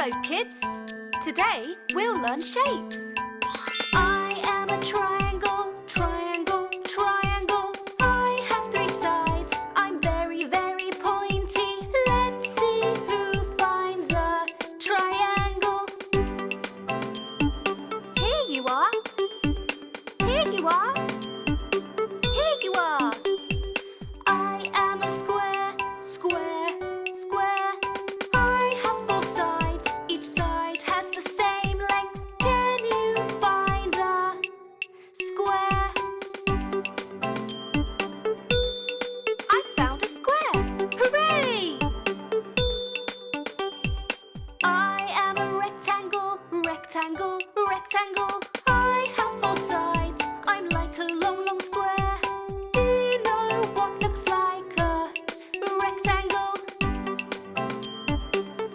Hello, kids! Today we'll learn shapes. I am a triangle, triangle, triangle. I have three sides. I'm very, very pointy. Let's see who finds a triangle. Here you are. Here you are. Here you are. I am a square, square, square. I have four sides. Each side has the same length. Can you find a square? I found a square. Hooray! I am a rectangle, rectangle, rectangle. I have four sides. I'm like a long, long square. Do you know what looks like a rectangle?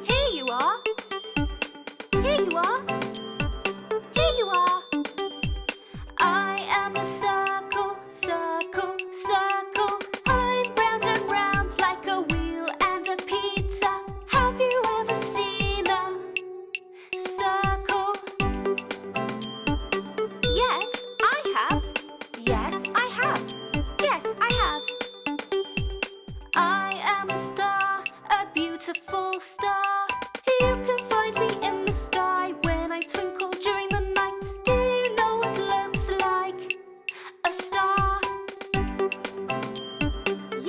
Here you are. Here you are. Here you are. I am a circle, circle, circle. I'm round and round like a wheel and a pizza. Have you ever seen a circle? Yes, I have. Yes, I have. Yes, I have. I am a star, a beautiful star. You can find me in the sky when I twinkle during the night. Do you know what looks like a star?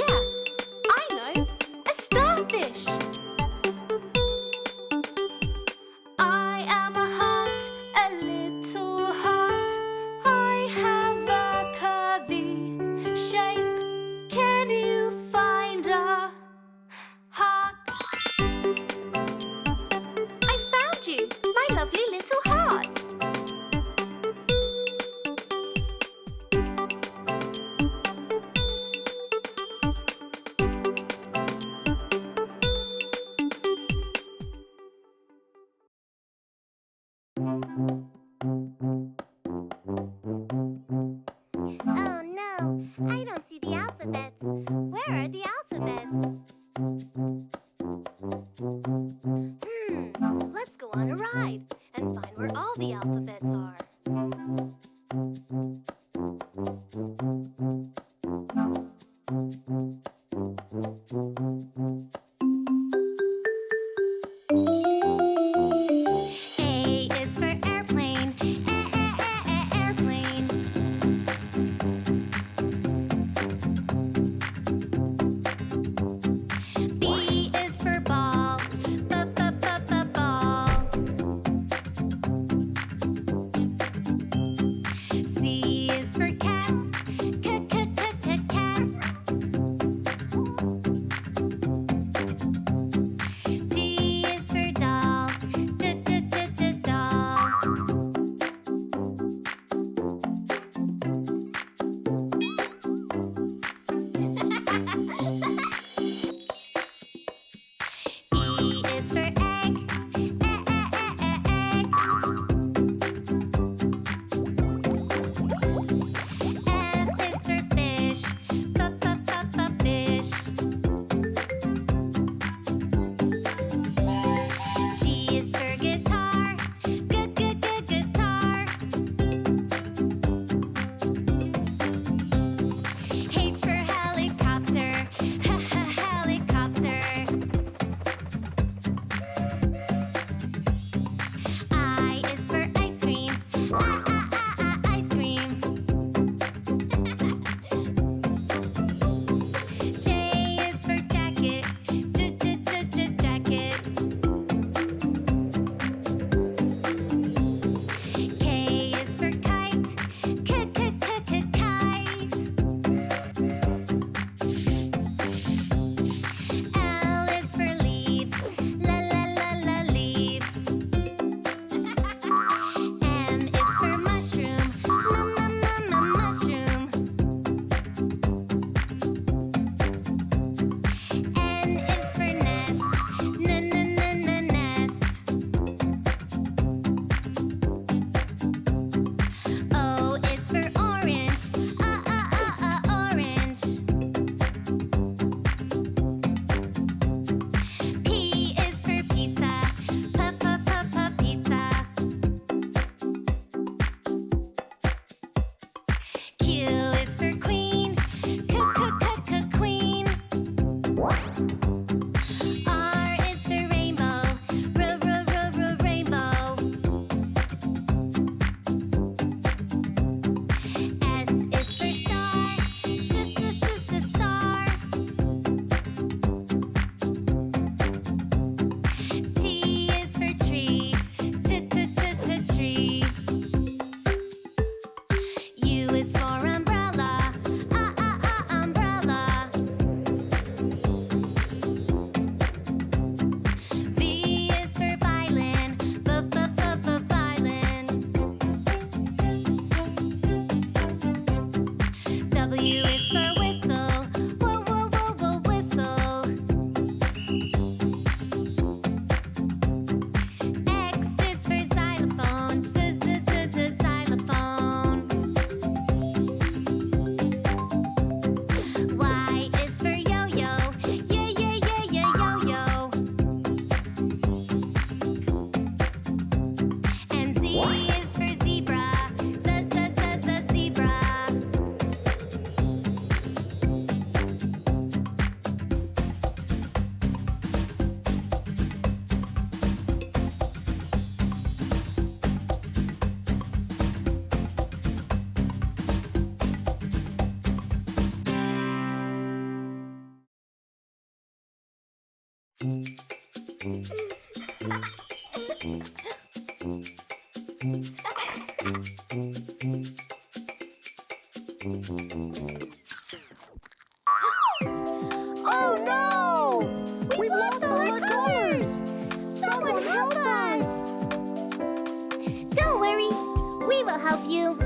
Yeah, I know, a starfish. I am a heart, a little heart. I have a curvy shape. Can you find a heart? I found you, my lovely little heart. Oh no, I don't see the alphabets. Where are the alphabets? Let's go on a ride and find where all the alphabets are. A is for airplane, airplane. B is for ball, ball. Oh no! We've lost all our colors! Someone help us! Don't worry, we will help you.